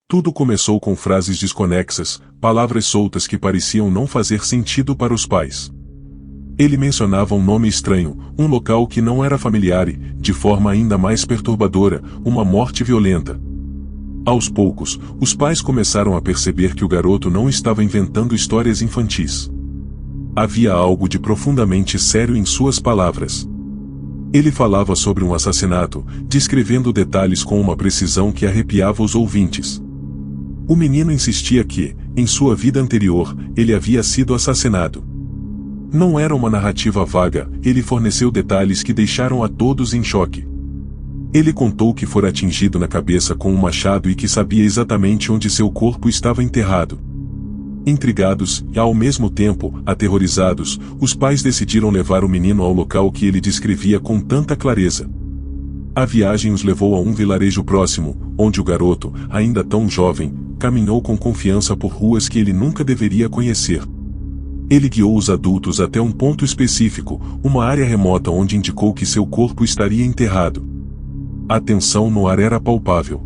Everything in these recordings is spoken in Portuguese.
Tudo começou com frases desconexas, palavras soltas que pareciam não fazer sentido para os pais. Ele mencionava um nome estranho, um local que não era familiar e, de forma ainda mais perturbadora, uma morte violenta. Aos poucos, os pais começaram a perceber que o garoto não estava inventando histórias infantis. Havia algo de profundamente sério em suas palavras. Ele falava sobre um assassinato, descrevendo detalhes com uma precisão que arrepiava os ouvintes. O menino insistia que, em sua vida anterior, ele havia sido assassinado. Não era uma narrativa vaga, ele forneceu detalhes que deixaram a todos em choque. Ele contou que fora atingido na cabeça com um machado e que sabia exatamente onde seu corpo estava enterrado. Intrigados e, ao mesmo tempo, aterrorizados, os pais decidiram levar o menino ao local que ele descrevia com tanta clareza. A viagem os levou a um vilarejo próximo, onde o garoto, ainda tão jovem, caminhou com confiança por ruas que ele nunca deveria conhecer. Ele guiou os adultos até um ponto específico, uma área remota onde indicou que seu corpo estaria enterrado. A tensão no ar era palpável.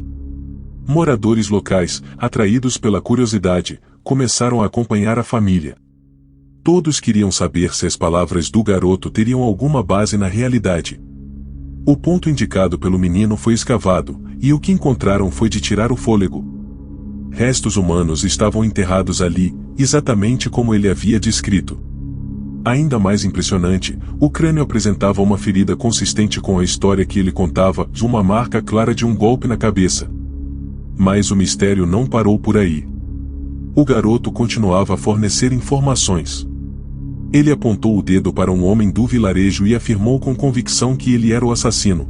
Moradores locais, atraídos pela curiosidade, começaram a acompanhar a família. Todos queriam saber se as palavras do garoto teriam alguma base na realidade. O ponto indicado pelo menino foi escavado, e o que encontraram foi de tirar o fôlego. Restos humanos estavam enterrados ali, exatamente como ele havia descrito. Ainda mais impressionante, o crânio apresentava uma ferida consistente com a história que ele contava, uma marca clara de um golpe na cabeça. Mas o mistério não parou por aí. O garoto continuava a fornecer informações. Ele apontou o dedo para um homem do vilarejo e afirmou com convicção que ele era o assassino.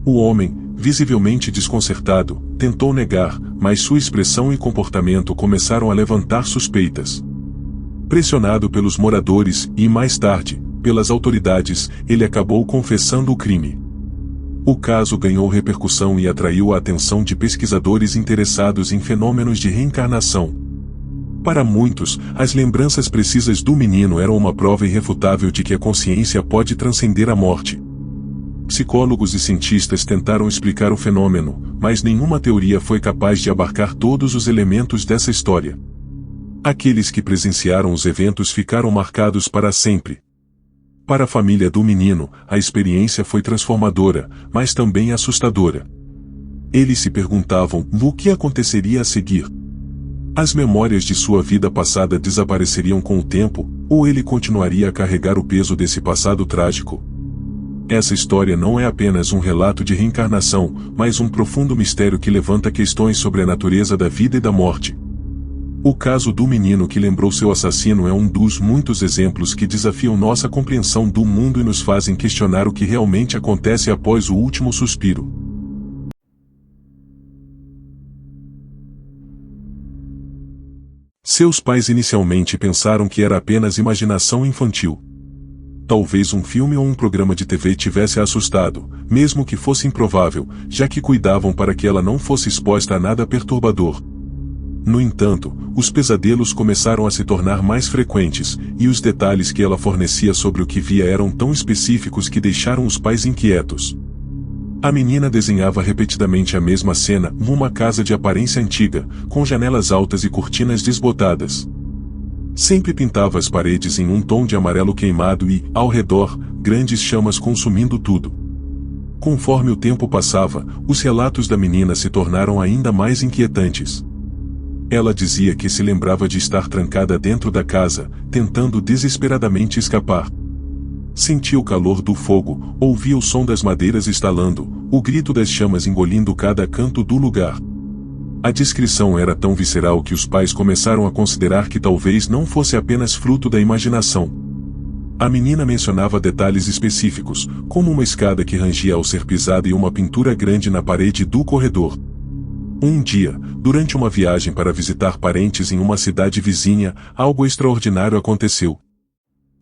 O homem, visivelmente desconcertado, tentou negar, mas sua expressão e comportamento começaram a levantar suspeitas. Pressionado pelos moradores e, mais tarde, pelas autoridades, ele acabou confessando o crime. O caso ganhou repercussão e atraiu a atenção de pesquisadores interessados em fenômenos de reencarnação. Para muitos, as lembranças precisas do menino eram uma prova irrefutável de que a consciência pode transcender a morte. Psicólogos e cientistas tentaram explicar o fenômeno, mas nenhuma teoria foi capaz de abarcar todos os elementos dessa história. Aqueles que presenciaram os eventos ficaram marcados para sempre. Para a família do menino, a experiência foi transformadora, mas também assustadora. Eles se perguntavam o que aconteceria a seguir. As memórias de sua vida passada desapareceriam com o tempo, ou ele continuaria a carregar o peso desse passado trágico? Essa história não é apenas um relato de reencarnação, mas um profundo mistério que levanta questões sobre a natureza da vida e da morte. O caso do menino que lembrou seu assassino é um dos muitos exemplos que desafiam nossa compreensão do mundo e nos fazem questionar o que realmente acontece após o último suspiro. Seus pais inicialmente pensaram que era apenas imaginação infantil. Talvez um filme ou um programa de TV tivesse a assustado, mesmo que fosse improvável, já que cuidavam para que ela não fosse exposta a nada perturbador. No entanto, os pesadelos começaram a se tornar mais frequentes, e os detalhes que ela fornecia sobre o que via eram tão específicos que deixaram os pais inquietos. A menina desenhava repetidamente a mesma cena, numa casa de aparência antiga, com janelas altas e cortinas desbotadas. Sempre pintava as paredes em um tom de amarelo queimado e, ao redor, grandes chamas consumindo tudo. Conforme o tempo passava, os relatos da menina se tornaram ainda mais inquietantes. Ela dizia que se lembrava de estar trancada dentro da casa, tentando desesperadamente escapar. Sentia o calor do fogo, ouvia o som das madeiras estalando, o grito das chamas engolindo cada canto do lugar. A descrição era tão visceral que os pais começaram a considerar que talvez não fosse apenas fruto da imaginação. A menina mencionava detalhes específicos, como uma escada que rangia ao ser pisada e uma pintura grande na parede do corredor. Um dia, durante uma viagem para visitar parentes em uma cidade vizinha, algo extraordinário aconteceu.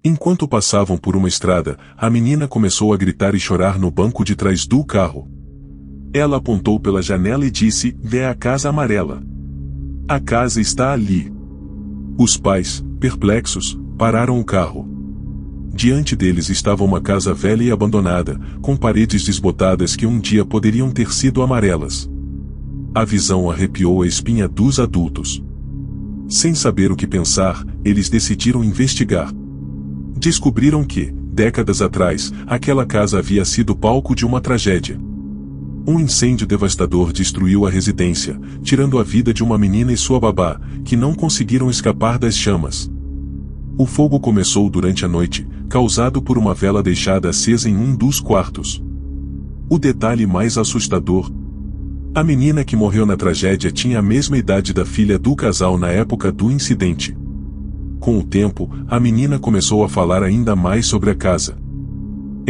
Enquanto passavam por uma estrada, a menina começou a gritar e chorar no banco de trás do carro. Ela apontou pela janela e disse: "Vê a casa amarela." A casa está ali. Os pais, perplexos, pararam o carro. Diante deles estava uma casa velha e abandonada, com paredes desbotadas que um dia poderiam ter sido amarelas. A visão arrepiou a espinha dos adultos. Sem saber o que pensar, eles decidiram investigar. Descobriram que, décadas atrás, aquela casa havia sido palco de uma tragédia. Um incêndio devastador destruiu a residência, tirando a vida de uma menina e sua babá, que não conseguiram escapar das chamas. O fogo começou durante a noite, causado por uma vela deixada acesa em um dos quartos. O detalhe mais assustador: a menina que morreu na tragédia tinha a mesma idade da filha do casal na época do incidente. Com o tempo, a menina começou a falar ainda mais sobre a casa.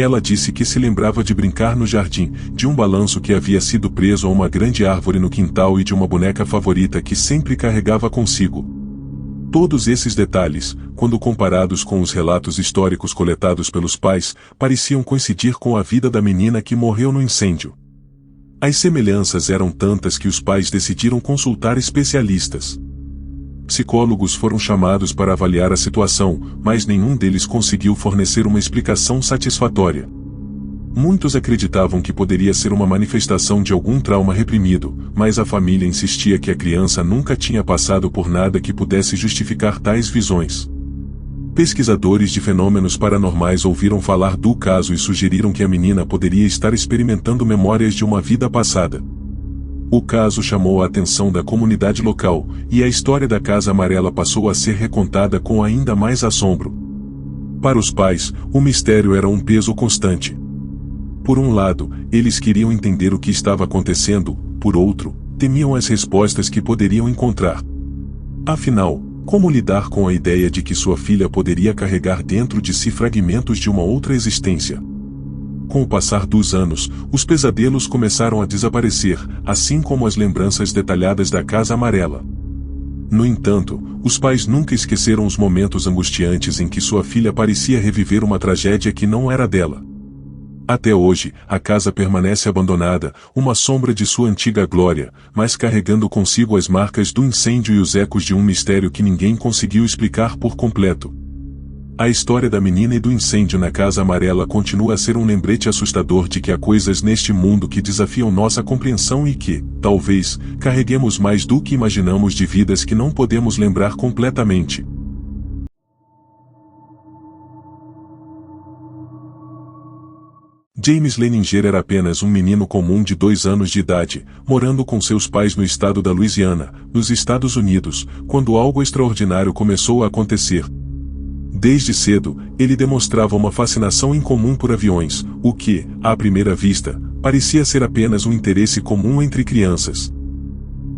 Ela disse que se lembrava de brincar no jardim, de um balanço que havia sido preso a uma grande árvore no quintal e de uma boneca favorita que sempre carregava consigo. Todos esses detalhes, quando comparados com os relatos históricos coletados pelos pais, pareciam coincidir com a vida da menina que morreu no incêndio. As semelhanças eram tantas que os pais decidiram consultar especialistas. Psicólogos foram chamados para avaliar a situação, mas nenhum deles conseguiu fornecer uma explicação satisfatória. Muitos acreditavam que poderia ser uma manifestação de algum trauma reprimido, mas a família insistia que a criança nunca tinha passado por nada que pudesse justificar tais visões. Pesquisadores de fenômenos paranormais ouviram falar do caso e sugeriram que a menina poderia estar experimentando memórias de uma vida passada. O caso chamou a atenção da comunidade local, e a história da Casa Amarela passou a ser recontada com ainda mais assombro. Para os pais, o mistério era um peso constante. Por um lado, eles queriam entender o que estava acontecendo, por outro, temiam as respostas que poderiam encontrar. Afinal, como lidar com a ideia de que sua filha poderia carregar dentro de si fragmentos de uma outra existência? Com o passar dos anos, os pesadelos começaram a desaparecer, assim como as lembranças detalhadas da Casa Amarela. No entanto, os pais nunca esqueceram os momentos angustiantes em que sua filha parecia reviver uma tragédia que não era dela. Até hoje, a casa permanece abandonada, uma sombra de sua antiga glória, mas carregando consigo as marcas do incêndio e os ecos de um mistério que ninguém conseguiu explicar por completo. A história da menina e do incêndio na Casa Amarela continua a ser um lembrete assustador de que há coisas neste mundo que desafiam nossa compreensão e que, talvez, carreguemos mais do que imaginamos de vidas que não podemos lembrar completamente. James Leninger era apenas um menino comum de 2 anos de idade, morando com seus pais no estado da Louisiana, nos Estados Unidos, quando algo extraordinário começou a acontecer. Desde cedo, ele demonstrava uma fascinação incomum por aviões, o que, à primeira vista, parecia ser apenas um interesse comum entre crianças.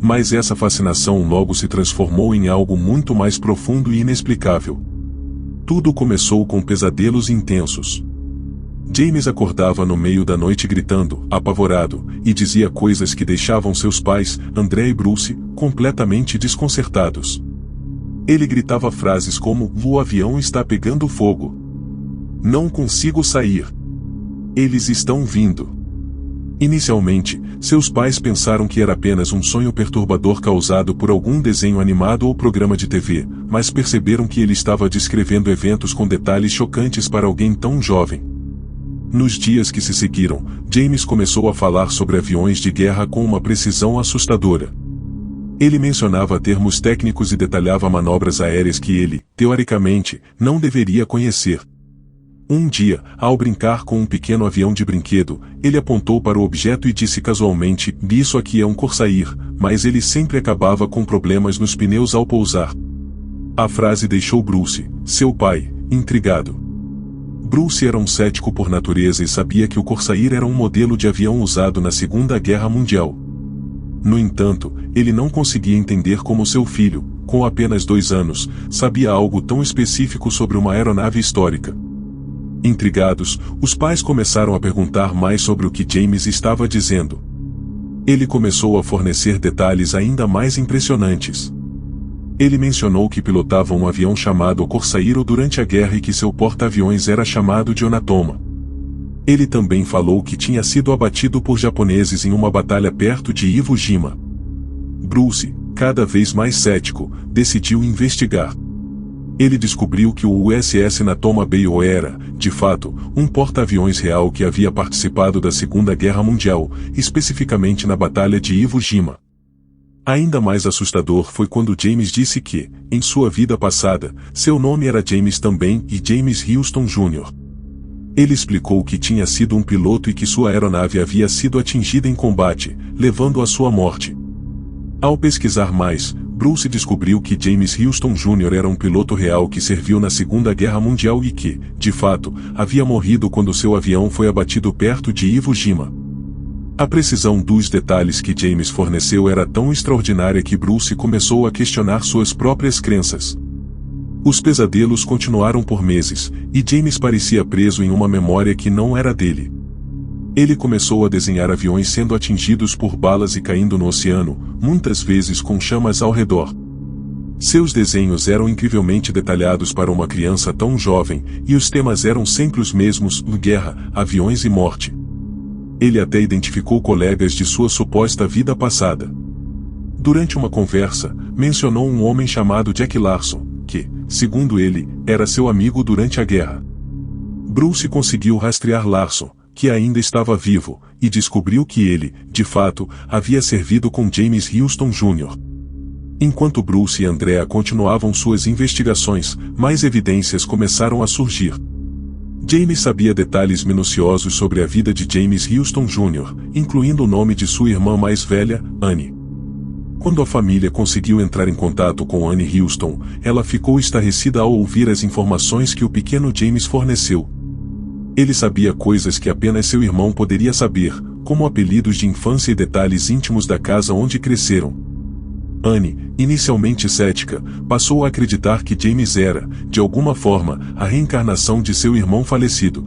Mas essa fascinação logo se transformou em algo muito mais profundo e inexplicável. Tudo começou com pesadelos intensos. James acordava no meio da noite gritando, apavorado, e dizia coisas que deixavam seus pais, André e Bruce, completamente desconcertados. Ele gritava frases como: "O avião está pegando fogo. Não consigo sair. Eles estão vindo." Inicialmente, seus pais pensaram que era apenas um sonho perturbador causado por algum desenho animado ou programa de TV, mas perceberam que ele estava descrevendo eventos com detalhes chocantes para alguém tão jovem. Nos dias que se seguiram, James começou a falar sobre aviões de guerra com uma precisão assustadora. Ele mencionava termos técnicos e detalhava manobras aéreas que ele, teoricamente, não deveria conhecer. Um dia, ao brincar com um pequeno avião de brinquedo, ele apontou para o objeto e disse casualmente: "Isso aqui é um Corsair", mas ele sempre acabava com problemas nos pneus ao pousar. A frase deixou Bruce, seu pai, intrigado. Bruce era um cético por natureza e sabia que o Corsair era um modelo de avião usado na Segunda Guerra Mundial. No entanto, ele não conseguia entender como seu filho, com apenas 2 anos, sabia algo tão específico sobre uma aeronave histórica. Intrigados, os pais começaram a perguntar mais sobre o que James estava dizendo. Ele começou a fornecer detalhes ainda mais impressionantes. Ele mencionou que pilotava um avião chamado Corsair durante a guerra e que seu porta-aviões era chamado de Onatoma. Ele também falou que tinha sido abatido por japoneses em uma batalha perto de Iwo Jima. Bruce, cada vez mais cético, decidiu investigar. Ele descobriu que o USS Natoma Bay era, de fato, um porta-aviões real que havia participado da Segunda Guerra Mundial, especificamente na Batalha de Iwo Jima. Ainda mais assustador foi quando James disse que, em sua vida passada, seu nome era James também e James Houston Jr. Ele explicou que tinha sido um piloto e que sua aeronave havia sido atingida em combate, levando à sua morte. Ao pesquisar mais, Bruce descobriu que James Houston Jr. era um piloto real que serviu na Segunda Guerra Mundial e que, de fato, havia morrido quando seu avião foi abatido perto de Iwo Jima. A precisão dos detalhes que James forneceu era tão extraordinária que Bruce começou a questionar suas próprias crenças. Os pesadelos continuaram por meses, e James parecia preso em uma memória que não era dele. Ele começou a desenhar aviões sendo atingidos por balas e caindo no oceano, muitas vezes com chamas ao redor. Seus desenhos eram incrivelmente detalhados para uma criança tão jovem, e os temas eram sempre os mesmos: guerra, aviões e morte. Ele até identificou colegas de sua suposta vida passada. Durante uma conversa, mencionou um homem chamado Jack Larson, que, segundo ele, era seu amigo durante a guerra. Bruce conseguiu rastrear Larson, que ainda estava vivo, e descobriu que ele, de fato, havia servido com James Houston Jr. Enquanto Bruce e Andrea continuavam suas investigações, mais evidências começaram a surgir. James sabia detalhes minuciosos sobre a vida de James Houston Jr., incluindo o nome de sua irmã mais velha, Annie. Quando a família conseguiu entrar em contato com Annie Houston, ela ficou estarrecida ao ouvir as informações que o pequeno James forneceu. Ele sabia coisas que apenas seu irmão poderia saber, como apelidos de infância e detalhes íntimos da casa onde cresceram. Annie, inicialmente cética, passou a acreditar que James era, de alguma forma, a reencarnação de seu irmão falecido.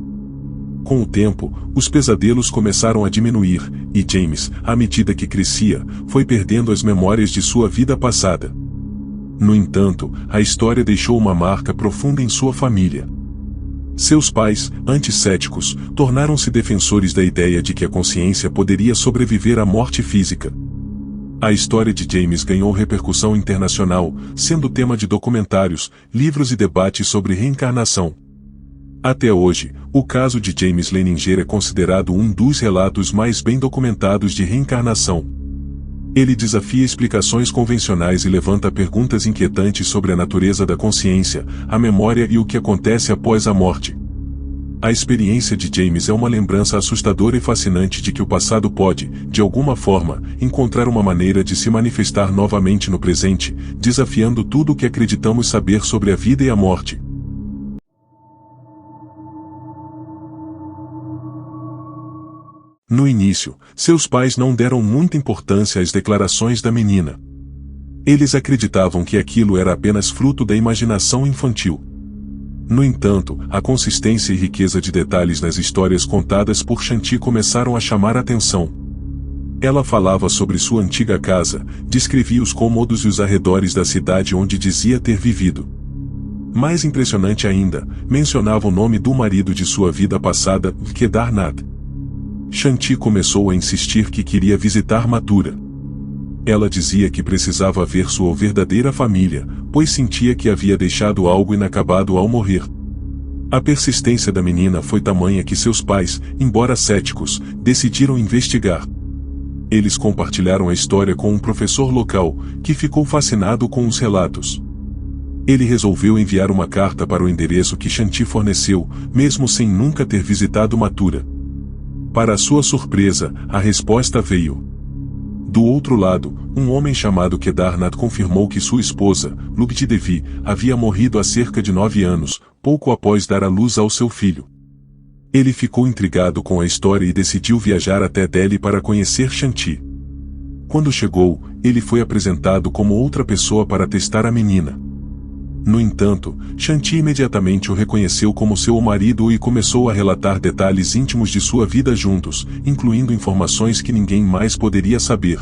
Com o tempo, os pesadelos começaram a diminuir, e James, à medida que crescia, foi perdendo as memórias de sua vida passada. No entanto, a história deixou uma marca profunda em sua família. Seus pais, antes céticos, tornaram-se defensores da ideia de que a consciência poderia sobreviver à morte física. A história de James ganhou repercussão internacional, sendo tema de documentários, livros e debates sobre reencarnação. Até hoje, o caso de James Leininger é considerado um dos relatos mais bem documentados de reencarnação. Ele desafia explicações convencionais e levanta perguntas inquietantes sobre a natureza da consciência, a memória e o que acontece após a morte. A experiência de James é uma lembrança assustadora e fascinante de que o passado pode, de alguma forma, encontrar uma maneira de se manifestar novamente no presente, desafiando tudo o que acreditamos saber sobre a vida e a morte. No início, seus pais não deram muita importância às declarações da menina. Eles acreditavam que aquilo era apenas fruto da imaginação infantil. No entanto, a consistência e riqueza de detalhes nas histórias contadas por Shanti começaram a chamar a atenção. Ela falava sobre sua antiga casa, descrevia os cômodos e os arredores da cidade onde dizia ter vivido. Mais impressionante ainda, mencionava o nome do marido de sua vida passada, Kedarnath. Shanti começou a insistir que queria visitar Mathura. Ela dizia que precisava ver sua verdadeira família, pois sentia que havia deixado algo inacabado ao morrer. A persistência da menina foi tamanha que seus pais, embora céticos, decidiram investigar. Eles compartilharam a história com um professor local, que ficou fascinado com os relatos. Ele resolveu enviar uma carta para o endereço que Shanti forneceu, mesmo sem nunca ter visitado Mathura. Para sua surpresa, a resposta veio. Do outro lado, um homem chamado Kedarnath confirmou que sua esposa, Lubti Devi, havia morrido há cerca de 9 anos, pouco após dar à luz ao seu filho. Ele ficou intrigado com a história e decidiu viajar até Delhi para conhecer Shanti. Quando chegou, ele foi apresentado como outra pessoa para testar a menina. No entanto, Shanti imediatamente o reconheceu como seu marido e começou a relatar detalhes íntimos de sua vida juntos, incluindo informações que ninguém mais poderia saber.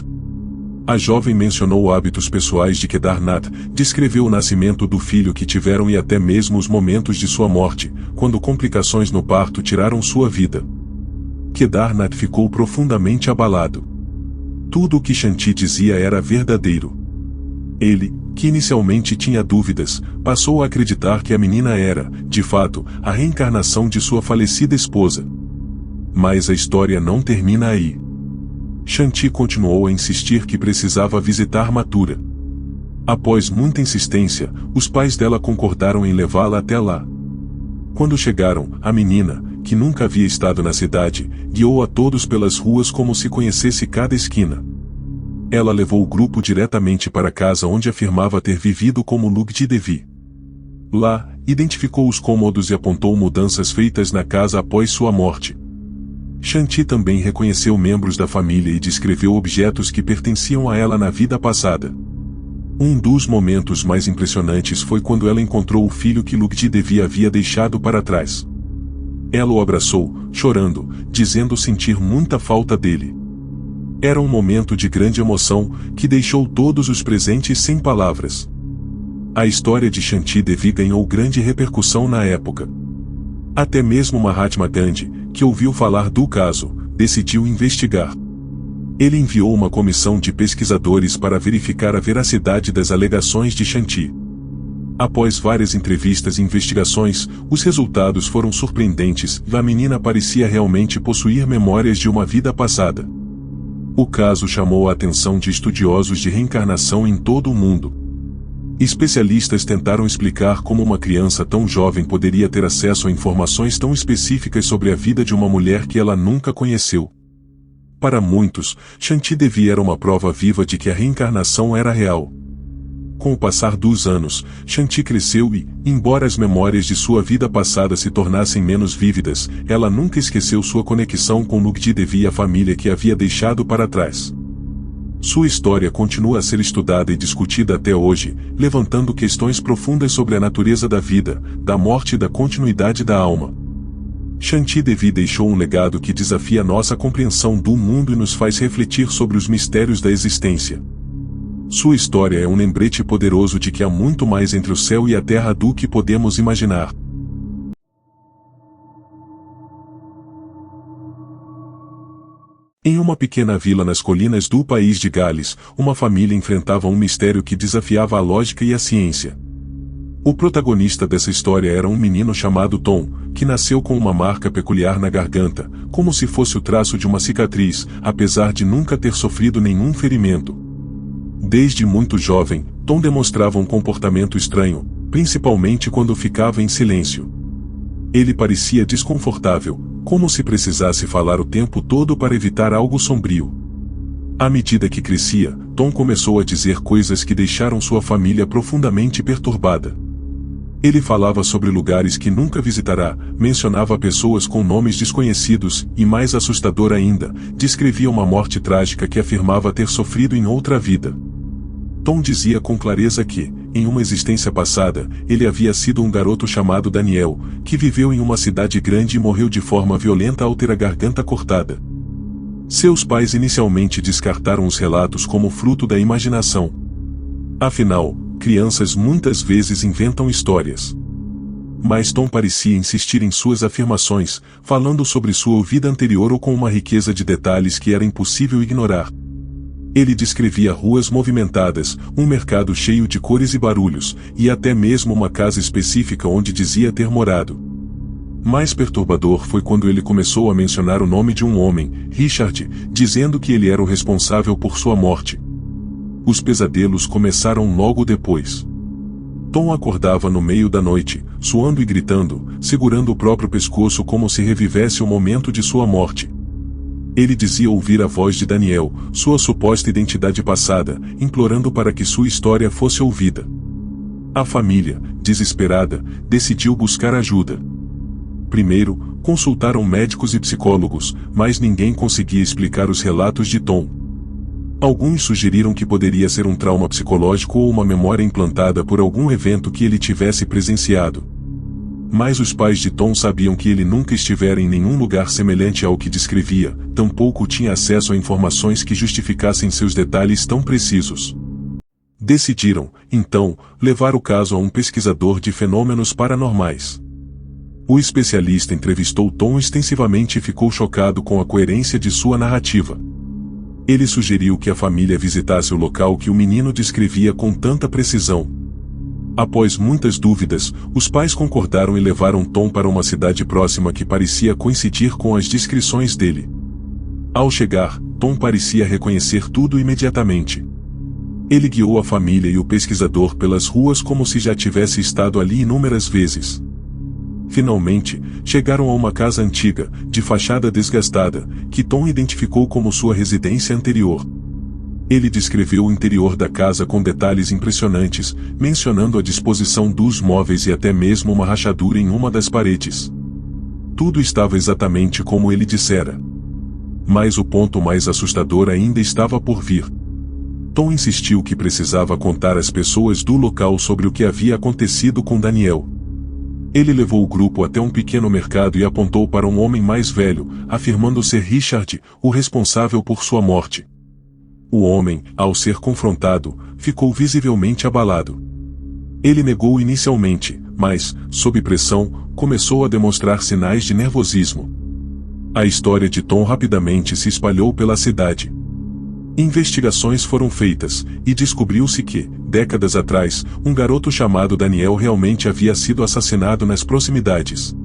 A jovem mencionou hábitos pessoais de Kedarnath, descreveu o nascimento do filho que tiveram e até mesmo os momentos de sua morte, quando complicações no parto tiraram sua vida. Kedarnath ficou profundamente abalado. Tudo o que Shanti dizia era verdadeiro. Ele, que inicialmente tinha dúvidas, passou a acreditar que a menina era, de fato, a reencarnação de sua falecida esposa. Mas a história não termina aí. Shanti continuou a insistir que precisava visitar Mathura. Após muita insistência, os pais dela concordaram em levá-la até lá. Quando chegaram, a menina, que nunca havia estado na cidade, guiou a todos pelas ruas como se conhecesse cada esquina. Ela levou o grupo diretamente para a casa onde afirmava ter vivido como Lugdi Devi. Lá, identificou os cômodos e apontou mudanças feitas na casa após sua morte. Shanti também reconheceu membros da família e descreveu objetos que pertenciam a ela na vida passada. Um dos momentos mais impressionantes foi quando ela encontrou o filho que Lugdi Devi havia deixado para trás. Ela o abraçou, chorando, dizendo sentir muita falta dele. Era um momento de grande emoção, que deixou todos os presentes sem palavras. A história de Shanti Devi ganhou grande repercussão na época. Até mesmo Mahatma Gandhi, que ouviu falar do caso, decidiu investigar. Ele enviou uma comissão de pesquisadores para verificar a veracidade das alegações de Shanti. Após várias entrevistas e investigações, os resultados foram surpreendentes e a menina parecia realmente possuir memórias de uma vida passada. O caso chamou a atenção de estudiosos de reencarnação em todo o mundo. Especialistas tentaram explicar como uma criança tão jovem poderia ter acesso a informações tão específicas sobre a vida de uma mulher que ela nunca conheceu. Para muitos, Shanti Devi era uma prova viva de que a reencarnação era real. Com o passar dos anos, Shanti cresceu e, embora as memórias de sua vida passada se tornassem menos vívidas, ela nunca esqueceu sua conexão com Lugdi Devi e a família que havia deixado para trás. Sua história continua a ser estudada e discutida até hoje, levantando questões profundas sobre a natureza da vida, da morte e da continuidade da alma. Shanti Devi deixou um legado que desafia nossa compreensão do mundo e nos faz refletir sobre os mistérios da existência. Sua história é um lembrete poderoso de que há muito mais entre o céu e a terra do que podemos imaginar. Em uma pequena vila nas colinas do país de Gales, uma família enfrentava um mistério que desafiava a lógica e a ciência. O protagonista dessa história era um menino chamado Tom, que nasceu com uma marca peculiar na garganta, como se fosse o traço de uma cicatriz, apesar de nunca ter sofrido nenhum ferimento. Desde muito jovem, Tom demonstrava um comportamento estranho, principalmente quando ficava em silêncio. Ele parecia desconfortável, como se precisasse falar o tempo todo para evitar algo sombrio. À medida que crescia, Tom começou a dizer coisas que deixaram sua família profundamente perturbada. Ele falava sobre lugares que nunca visitará, mencionava pessoas com nomes desconhecidos e, mais assustador ainda, descrevia uma morte trágica que afirmava ter sofrido em outra vida. Tom dizia com clareza que, em uma existência passada, ele havia sido um garoto chamado Daniel, que viveu em uma cidade grande e morreu de forma violenta ao ter a garganta cortada. Seus pais inicialmente descartaram os relatos como fruto da imaginação. Afinal, crianças muitas vezes inventam histórias. Mas Tom parecia insistir em suas afirmações, falando sobre sua vida anterior ou com uma riqueza de detalhes que era impossível ignorar. Ele descrevia ruas movimentadas, um mercado cheio de cores e barulhos, e até mesmo uma casa específica onde dizia ter morado. Mais perturbador foi quando ele começou a mencionar o nome de um homem, Richard, dizendo que ele era o responsável por sua morte. Os pesadelos começaram logo depois. Tom acordava no meio da noite, suando e gritando, segurando o próprio pescoço como se revivesse o momento de sua morte. Ele dizia ouvir a voz de Daniel, sua suposta identidade passada, implorando para que sua história fosse ouvida. A família, desesperada, decidiu buscar ajuda. Primeiro, consultaram médicos e psicólogos, mas ninguém conseguia explicar os relatos de Tom. Alguns sugeriram que poderia ser um trauma psicológico ou uma memória implantada por algum evento que ele tivesse presenciado. Mas os pais de Tom sabiam que ele nunca estivera em nenhum lugar semelhante ao que descrevia, tampouco tinha acesso a informações que justificassem seus detalhes tão precisos. Decidiram, então, levar o caso a um pesquisador de fenômenos paranormais. O especialista entrevistou Tom extensivamente e ficou chocado com a coerência de sua narrativa. Ele sugeriu que a família visitasse o local que o menino descrevia com tanta precisão. Após muitas dúvidas, os pais concordaram e levaram Tom para uma cidade próxima que parecia coincidir com as descrições dele. Ao chegar, Tom parecia reconhecer tudo imediatamente. Ele guiou a família e o pesquisador pelas ruas como se já tivesse estado ali inúmeras vezes. Finalmente, chegaram a uma casa antiga, de fachada desgastada, que Tom identificou como sua residência anterior. Ele descreveu o interior da casa com detalhes impressionantes, mencionando a disposição dos móveis e até mesmo uma rachadura em uma das paredes. Tudo estava exatamente como ele dissera. Mas o ponto mais assustador ainda estava por vir. Tom insistiu que precisava contar às pessoas do local sobre o que havia acontecido com Daniel. Ele levou o grupo até um pequeno mercado e apontou para um homem mais velho, afirmando ser Richard, o responsável por sua morte. O homem, ao ser confrontado, ficou visivelmente abalado. Ele negou inicialmente, mas, sob pressão, começou a demonstrar sinais de nervosismo. A história de Tom rapidamente se espalhou pela cidade. Investigações foram feitas, e descobriu-se que, décadas atrás, um garoto chamado Daniel realmente havia sido assassinado nas proximidades.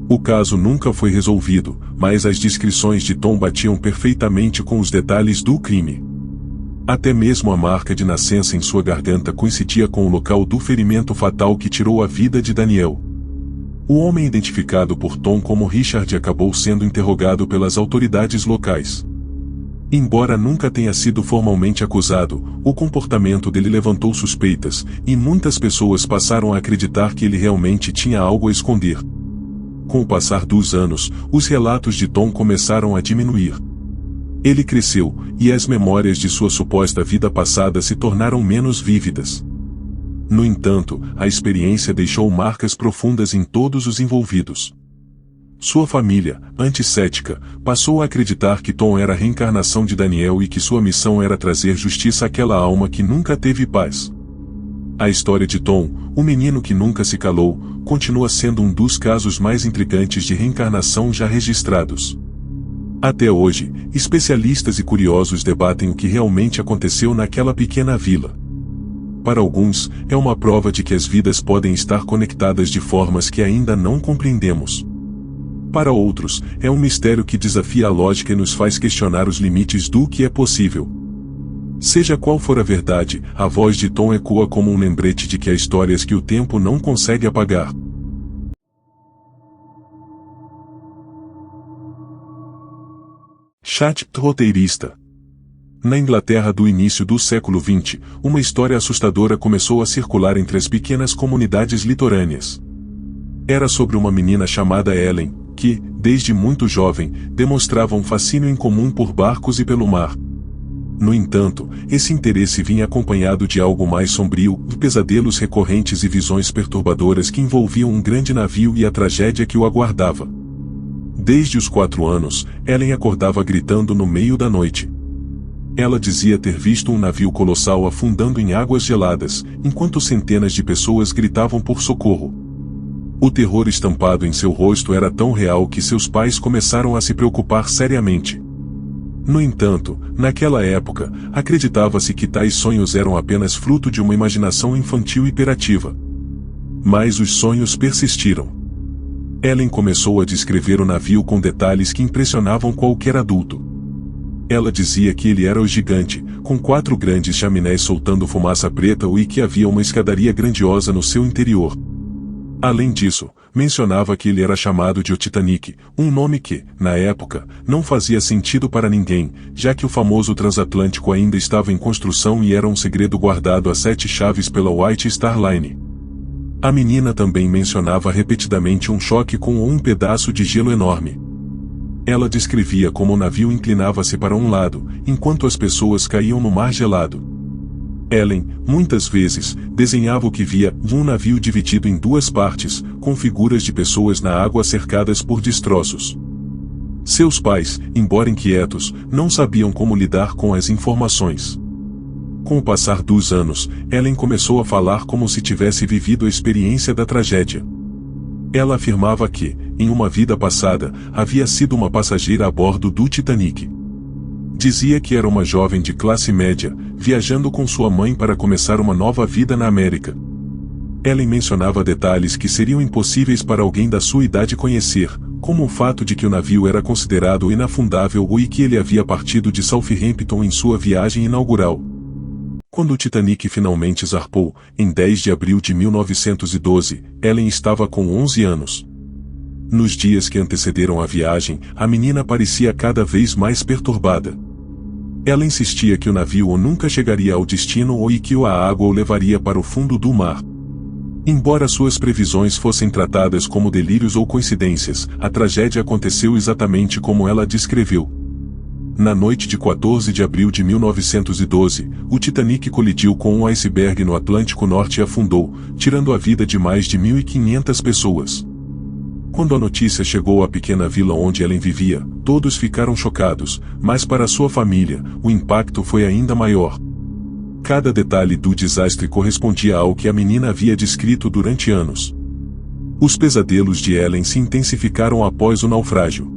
O caso nunca foi resolvido, mas as descrições de Tom batiam perfeitamente com os detalhes do crime. Até mesmo a marca de nascença em sua garganta coincidia com o local do ferimento fatal que tirou a vida de Daniel. O homem identificado por Tom como Richard acabou sendo interrogado pelas autoridades locais. Embora nunca tenha sido formalmente acusado, o comportamento dele levantou suspeitas, e muitas pessoas passaram a acreditar que ele realmente tinha algo a esconder. Com o passar dos anos, os relatos de Tom começaram a diminuir. Ele cresceu, e as memórias de sua suposta vida passada se tornaram menos vívidas. No entanto, a experiência deixou marcas profundas em todos os envolvidos. Sua família, anticética, passou a acreditar que Tom era a reencarnação de Daniel e que sua missão era trazer justiça àquela alma que nunca teve paz. A história de Tom, o menino que nunca se calou, continua sendo um dos casos mais intrigantes de reencarnação já registrados. Até hoje, especialistas e curiosos debatem o que realmente aconteceu naquela pequena vila. Para alguns, é uma prova de que as vidas podem estar conectadas de formas que ainda não compreendemos. Para outros, é um mistério que desafia a lógica e nos faz questionar os limites do que é possível. Seja qual for a verdade, a voz de Tom ecoa como um lembrete de que há histórias que o tempo não consegue apagar. Chat roteirista. Na Inglaterra do início do século XX, uma história assustadora começou a circular entre as pequenas comunidades litorâneas. Era sobre uma menina chamada Ellen, que, desde muito jovem, demonstrava um fascínio incomum por barcos e pelo mar. No entanto, esse interesse vinha acompanhado de algo mais sombrio, de pesadelos recorrentes e visões perturbadoras que envolviam um grande navio e a tragédia que o aguardava. Desde os 4 anos, Ellen acordava gritando no meio da noite. Ela dizia ter visto um navio colossal afundando em águas geladas, enquanto centenas de pessoas gritavam por socorro. O terror estampado em seu rosto era tão real que seus pais começaram a se preocupar seriamente. No entanto, naquela época, acreditava-se que tais sonhos eram apenas fruto de uma imaginação infantil hiperativa. Mas os sonhos persistiram. Ellen começou a descrever o navio com detalhes que impressionavam qualquer adulto. Ela dizia que ele era o gigante, com 4 grandes chaminés soltando fumaça preta e que havia uma escadaria grandiosa no seu interior. Além disso, mencionava que ele era chamado de o Titanic, um nome que, na época, não fazia sentido para ninguém, já que o famoso transatlântico ainda estava em construção e era um segredo guardado a 7 chaves pela White Star Line. A menina também mencionava repetidamente um choque com um pedaço de gelo enorme. Ela descrevia como o navio inclinava-se para um lado, enquanto as pessoas caíam no mar gelado. Ellen, muitas vezes, desenhava o que via, um navio dividido em 2 partes, com figuras de pessoas na água cercadas por destroços. Seus pais, embora inquietos, não sabiam como lidar com as informações. Com o passar dos anos, Ellen começou a falar como se tivesse vivido a experiência da tragédia. Ela afirmava que, em uma vida passada, havia sido uma passageira a bordo do Titanic. Dizia que era uma jovem de classe média, viajando com sua mãe para começar uma nova vida na América. Ellen mencionava detalhes que seriam impossíveis para alguém da sua idade conhecer, como o fato de que o navio era considerado inafundável e que ele havia partido de Southampton em sua viagem inaugural. Quando o Titanic finalmente zarpou, em 10 de abril de 1912, Ellen estava com 11 anos. Nos dias que antecederam a viagem, a menina parecia cada vez mais perturbada. Ela insistia que o navio nunca chegaria ao destino ou que a água o levaria para o fundo do mar. Embora suas previsões fossem tratadas como delírios ou coincidências, a tragédia aconteceu exatamente como ela descreveu. Na noite de 14 de abril de 1912, o Titanic colidiu com um iceberg no Atlântico Norte e afundou, tirando a vida de mais de 1.500 pessoas. Quando a notícia chegou à pequena vila onde Ellen vivia, todos ficaram chocados, mas para sua família, o impacto foi ainda maior. Cada detalhe do desastre correspondia ao que a menina havia descrito durante anos. Os pesadelos de Ellen se intensificaram após o naufrágio.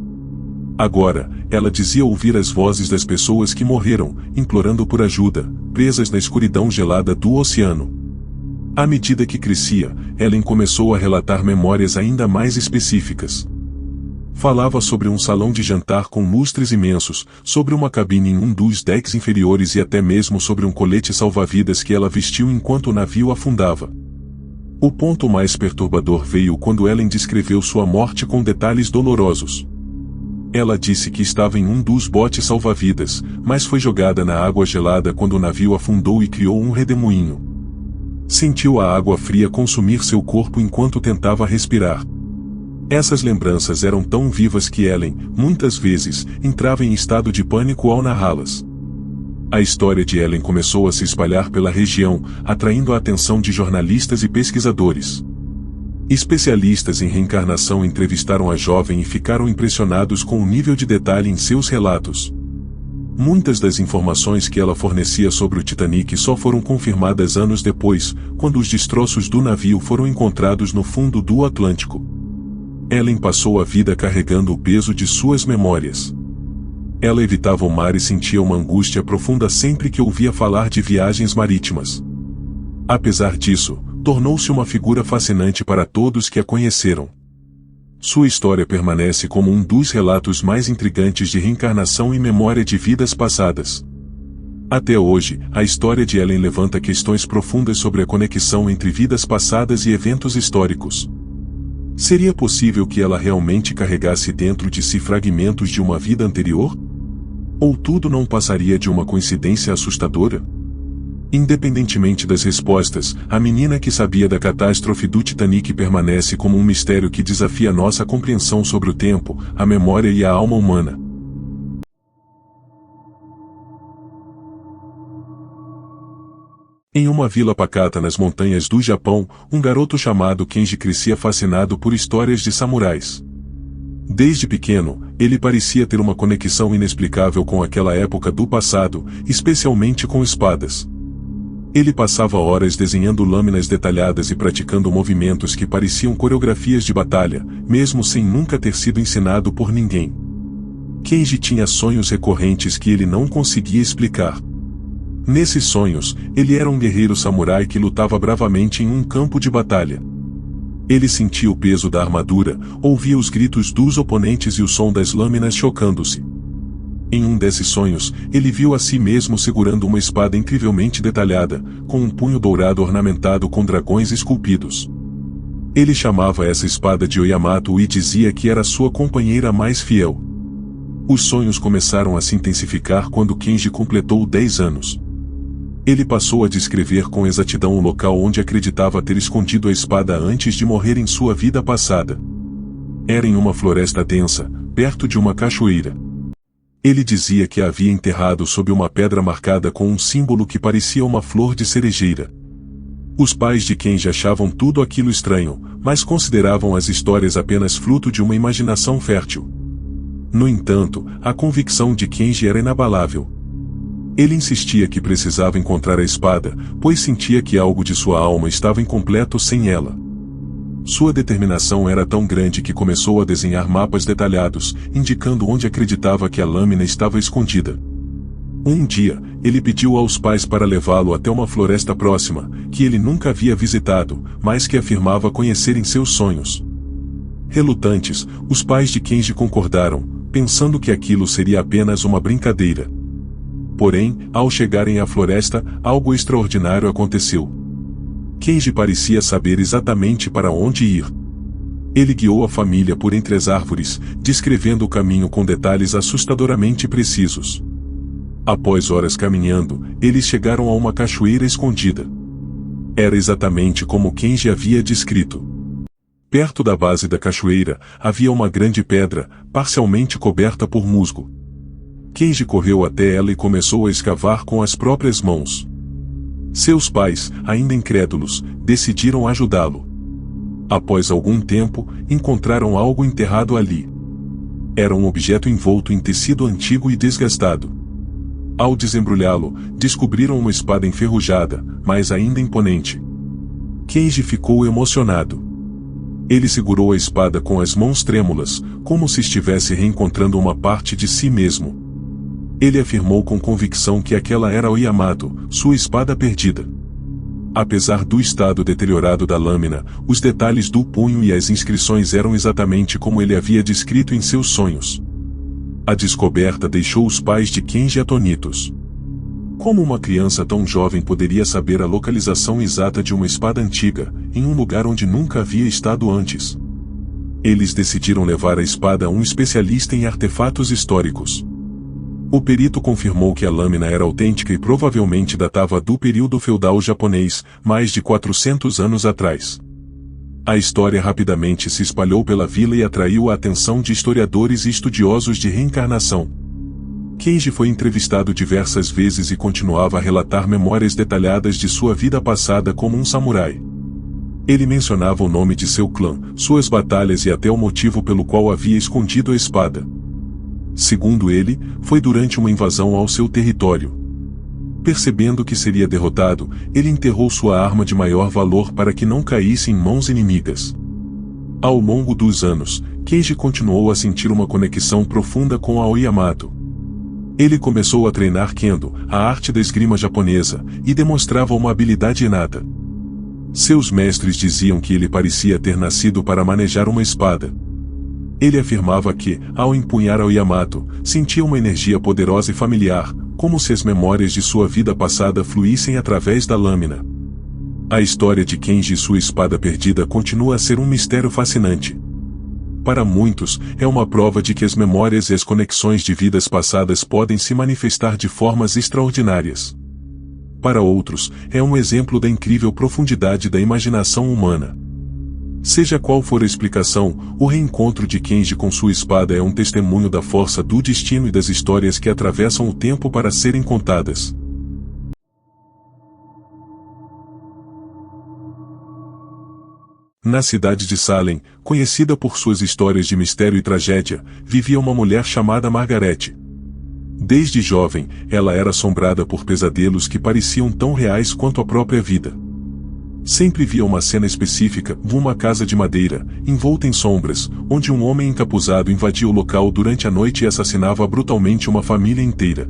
Agora, ela dizia ouvir as vozes das pessoas que morreram, implorando por ajuda, presas na escuridão gelada do oceano. À medida que crescia, Ellen começou a relatar memórias ainda mais específicas. Falava sobre um salão de jantar com lustres imensos, sobre uma cabine em um dos decks inferiores e até mesmo sobre um colete salva-vidas que ela vestiu enquanto o navio afundava. O ponto mais perturbador veio quando Ellen descreveu sua morte com detalhes dolorosos. Ela disse que estava em um dos botes salva-vidas, mas foi jogada na água gelada quando o navio afundou e criou um redemoinho. Sentiu a água fria consumir seu corpo enquanto tentava respirar. Essas lembranças eram tão vivas que Ellen, muitas vezes, entrava em estado de pânico ao narrá-las. A história de Ellen começou a se espalhar pela região, atraindo a atenção de jornalistas e pesquisadores. Especialistas em reencarnação entrevistaram a jovem e ficaram impressionados com o nível de detalhe em seus relatos. Muitas das informações que ela fornecia sobre o Titanic só foram confirmadas anos depois, quando os destroços do navio foram encontrados no fundo do Atlântico. Ellen passou a vida carregando o peso de suas memórias. Ela evitava o mar e sentia uma angústia profunda sempre que ouvia falar de viagens marítimas. Apesar disso, tornou-se uma figura fascinante para todos que a conheceram. Sua história permanece como um dos relatos mais intrigantes de reencarnação e memória de vidas passadas. Até hoje, a história de Ellen levanta questões profundas sobre a conexão entre vidas passadas e eventos históricos. Seria possível que ela realmente carregasse dentro de si fragmentos de uma vida anterior? Ou tudo não passaria de uma coincidência assustadora? Independentemente das respostas, a menina que sabia da catástrofe do Titanic permanece como um mistério que desafia nossa compreensão sobre o tempo, a memória e a alma humana. Em uma vila pacata nas montanhas do Japão, um garoto chamado Kenji crescia fascinado por histórias de samurais. Desde pequeno, ele parecia ter uma conexão inexplicável com aquela época do passado, especialmente com espadas. Ele passava horas desenhando lâminas detalhadas e praticando movimentos que pareciam coreografias de batalha, mesmo sem nunca ter sido ensinado por ninguém. Kenji tinha sonhos recorrentes que ele não conseguia explicar. Nesses sonhos, ele era um guerreiro samurai que lutava bravamente em um campo de batalha. Ele sentia o peso da armadura, ouvia os gritos dos oponentes e o som das lâminas chocando-se. Em um desses sonhos, ele viu a si mesmo segurando uma espada incrivelmente detalhada, com um punho dourado ornamentado com dragões esculpidos. Ele chamava essa espada de Oyamato e dizia que era sua companheira mais fiel. Os sonhos começaram a se intensificar quando Kenji completou 10 anos. Ele passou a descrever com exatidão o local onde acreditava ter escondido a espada antes de morrer em sua vida passada. Era em uma floresta densa, perto de uma cachoeira. Ele dizia que a havia enterrado sob uma pedra marcada com um símbolo que parecia uma flor de cerejeira. Os pais de Kenji achavam tudo aquilo estranho, mas consideravam as histórias apenas fruto de uma imaginação fértil. No entanto, a convicção de Kenji era inabalável. Ele insistia que precisava encontrar a espada, pois sentia que algo de sua alma estava incompleto sem ela. Sua determinação era tão grande que começou a desenhar mapas detalhados, indicando onde acreditava que a lâmina estava escondida. Um dia, ele pediu aos pais para levá-lo até uma floresta próxima, que ele nunca havia visitado, mas que afirmava conhecer em seus sonhos. Relutantes, os pais de Kenji concordaram, pensando que aquilo seria apenas uma brincadeira. Porém, ao chegarem à floresta, algo extraordinário aconteceu. Kenji parecia saber exatamente para onde ir. Ele guiou a família por entre as árvores, descrevendo o caminho com detalhes assustadoramente precisos. Após horas caminhando, eles chegaram a uma cachoeira escondida. Era exatamente como Kenji havia descrito. Perto da base da cachoeira, havia uma grande pedra, parcialmente coberta por musgo. Kenji correu até ela e começou a escavar com as próprias mãos. Seus pais, ainda incrédulos, decidiram ajudá-lo. Após algum tempo, encontraram algo enterrado ali. Era um objeto envolto em tecido antigo e desgastado. Ao desembrulhá-lo, descobriram uma espada enferrujada, mas ainda imponente. Kenji ficou emocionado. Ele segurou a espada com as mãos trêmulas, como se estivesse reencontrando uma parte de si mesmo. Ele afirmou com convicção que aquela era o Yamato, sua espada perdida. Apesar do estado deteriorado da lâmina, os detalhes do punho e as inscrições eram exatamente como ele havia descrito em seus sonhos. A descoberta deixou os pais de Kenji atônitos. Como uma criança tão jovem poderia saber a localização exata de uma espada antiga, em um lugar onde nunca havia estado antes? Eles decidiram levar a espada a um especialista em artefatos históricos. O perito confirmou que a lâmina era autêntica e provavelmente datava do período feudal japonês, mais de 400 anos atrás. A história rapidamente se espalhou pela vila e atraiu a atenção de historiadores e estudiosos de reencarnação. Kenji foi entrevistado diversas vezes e continuava a relatar memórias detalhadas de sua vida passada como um samurai. Ele mencionava o nome de seu clã, suas batalhas e até o motivo pelo qual havia escondido a espada. Segundo ele, foi durante uma invasão ao seu território. Percebendo que seria derrotado, ele enterrou sua arma de maior valor para que não caísse em mãos inimigas. Ao longo dos anos, Kenji continuou a sentir uma conexão profunda com a Yamato. Ele começou a treinar Kendo, a arte da esgrima japonesa, e demonstrava uma habilidade inata. Seus mestres diziam que ele parecia ter nascido para manejar uma espada. Ele afirmava que, ao empunhar a Yamato, sentia uma energia poderosa e familiar, como se as memórias de sua vida passada fluíssem através da lâmina. A história de Kenji e sua espada perdida continua a ser um mistério fascinante. Para muitos, é uma prova de que as memórias e as conexões de vidas passadas podem se manifestar de formas extraordinárias. Para outros, é um exemplo da incrível profundidade da imaginação humana. Seja qual for a explicação, o reencontro de Kenji com sua espada é um testemunho da força do destino e das histórias que atravessam o tempo para serem contadas. Na cidade de Salem, conhecida por suas histórias de mistério e tragédia, vivia uma mulher chamada Margarete. Desde jovem, ela era assombrada por pesadelos que pareciam tão reais quanto a própria vida. Sempre via uma cena específica, uma casa de madeira, envolta em sombras, onde um homem encapuzado invadia o local durante a noite e assassinava brutalmente uma família inteira.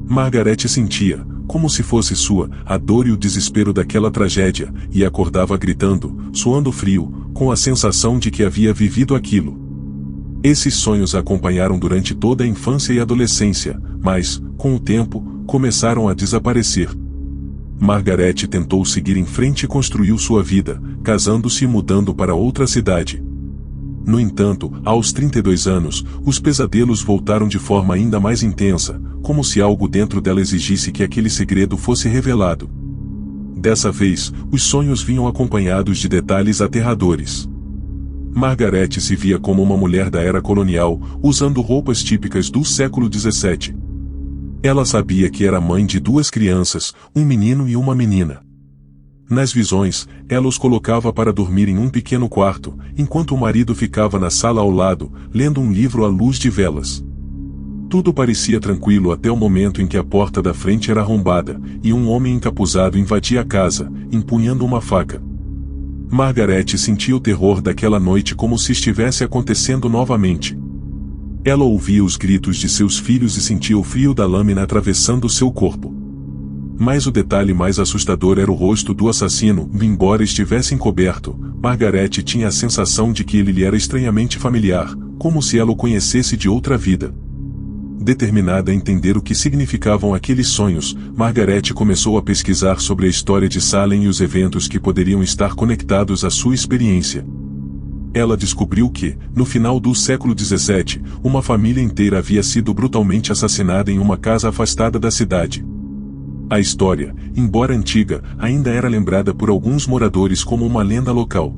Margarete sentia, como se fosse sua, a dor e o desespero daquela tragédia, e acordava gritando, suando frio, com a sensação de que havia vivido aquilo. Esses sonhos a acompanharam durante toda a infância e adolescência, mas, com o tempo, começaram a desaparecer. Margarete tentou seguir em frente e construiu sua vida, casando-se e mudando para outra cidade. No entanto, aos 32 anos, os pesadelos voltaram de forma ainda mais intensa, como se algo dentro dela exigisse que aquele segredo fosse revelado. Dessa vez, os sonhos vinham acompanhados de detalhes aterradores. Margarete se via como uma mulher da era colonial, usando roupas típicas do século XVII. Ela sabia que era mãe de 2 crianças, um menino e uma menina. Nas visões, ela os colocava para dormir em um pequeno quarto, enquanto o marido ficava na sala ao lado, lendo um livro à luz de velas. Tudo parecia tranquilo até o momento em que a porta da frente era arrombada, e um homem encapuzado invadia a casa, empunhando uma faca. Margarete sentia o terror daquela noite como se estivesse acontecendo novamente. Ela ouvia os gritos de seus filhos e sentia o frio da lâmina atravessando seu corpo. Mas o detalhe mais assustador era o rosto do assassino. Embora estivesse encoberto, Margaret tinha a sensação de que ele lhe era estranhamente familiar, como se ela o conhecesse de outra vida. Determinada a entender o que significavam aqueles sonhos, Margaret começou a pesquisar sobre a história de Salem e os eventos que poderiam estar conectados à sua experiência. Ela descobriu que, no final do século XVII, uma família inteira havia sido brutalmente assassinada em uma casa afastada da cidade. A história, embora antiga, ainda era lembrada por alguns moradores como uma lenda local.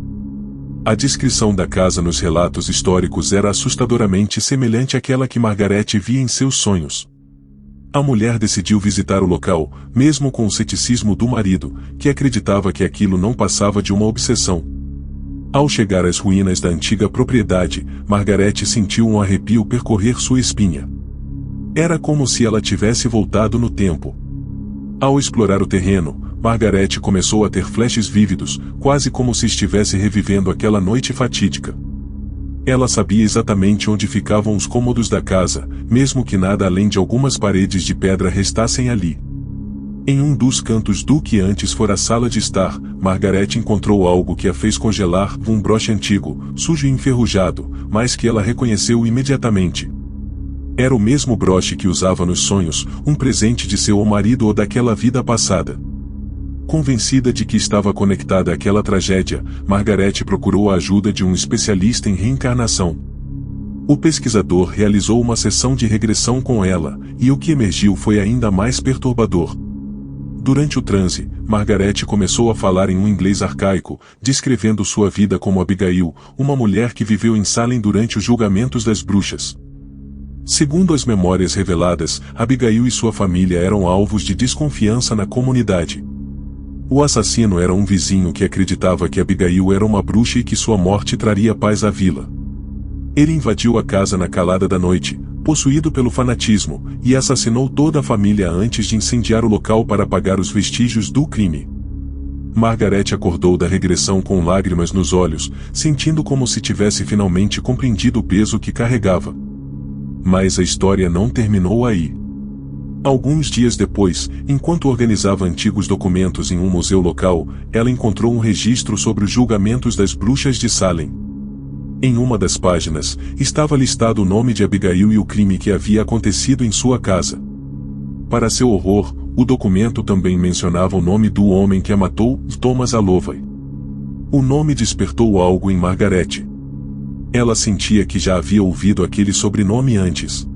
A descrição da casa nos relatos históricos era assustadoramente semelhante àquela que Margaret via em seus sonhos. A mulher decidiu visitar o local, mesmo com o ceticismo do marido, que acreditava que aquilo não passava de uma obsessão. Ao chegar às ruínas da antiga propriedade, Margaret sentiu um arrepio percorrer sua espinha. Era como se ela tivesse voltado no tempo. Ao explorar o terreno, Margaret começou a ter flashes vívidos, quase como se estivesse revivendo aquela noite fatídica. Ela sabia exatamente onde ficavam os cômodos da casa, mesmo que nada além de algumas paredes de pedra restassem ali. Em um dos cantos do que antes fora a sala de estar, Margaret encontrou algo que a fez congelar, um broche antigo, sujo e enferrujado, mas que ela reconheceu imediatamente. Era o mesmo broche que usava nos sonhos, um presente de seu marido ou daquela vida passada. Convencida de que estava conectada àquela tragédia, Margaret procurou a ajuda de um especialista em reencarnação. O pesquisador realizou uma sessão de regressão com ela, e o que emergiu foi ainda mais perturbador. Durante o transe, Margaret começou a falar em um inglês arcaico, descrevendo sua vida como Abigail, uma mulher que viveu em Salem durante os julgamentos das bruxas. Segundo as memórias reveladas, Abigail e sua família eram alvos de desconfiança na comunidade. O assassino era um vizinho que acreditava que Abigail era uma bruxa e que sua morte traria paz à vila. Ele invadiu a casa na calada da noite, possuído pelo fanatismo, e assassinou toda a família antes de incendiar o local para apagar os vestígios do crime. Margaret acordou da regressão com lágrimas nos olhos, sentindo como se tivesse finalmente compreendido o peso que carregava. Mas a história não terminou aí. Alguns dias depois, enquanto organizava antigos documentos em um museu local, ela encontrou um registro sobre os julgamentos das bruxas de Salem. Em uma das páginas, estava listado o nome de Abigail e o crime que havia acontecido em sua casa. Para seu horror, o documento também mencionava o nome do homem que a matou, Thomas Alloway. O nome despertou algo em Margaret. Ela sentia que já havia ouvido aquele sobrenome antes.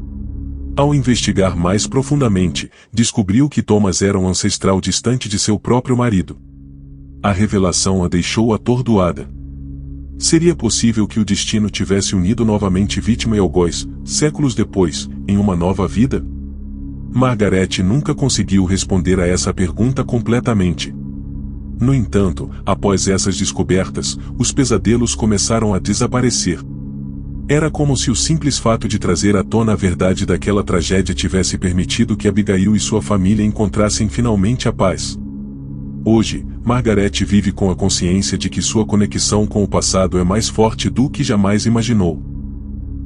Ao investigar mais profundamente, descobriu que Thomas era um ancestral distante de seu próprio marido. A revelação a deixou atordoada. Seria possível que o destino tivesse unido novamente vítima e algoz, séculos depois, em uma nova vida? Margaret nunca conseguiu responder a essa pergunta completamente. No entanto, após essas descobertas, os pesadelos começaram a desaparecer. Era como se o simples fato de trazer à tona a verdade daquela tragédia tivesse permitido que Abigail e sua família encontrassem finalmente a paz. Hoje, Margaret vive com a consciência de que sua conexão com o passado é mais forte do que jamais imaginou.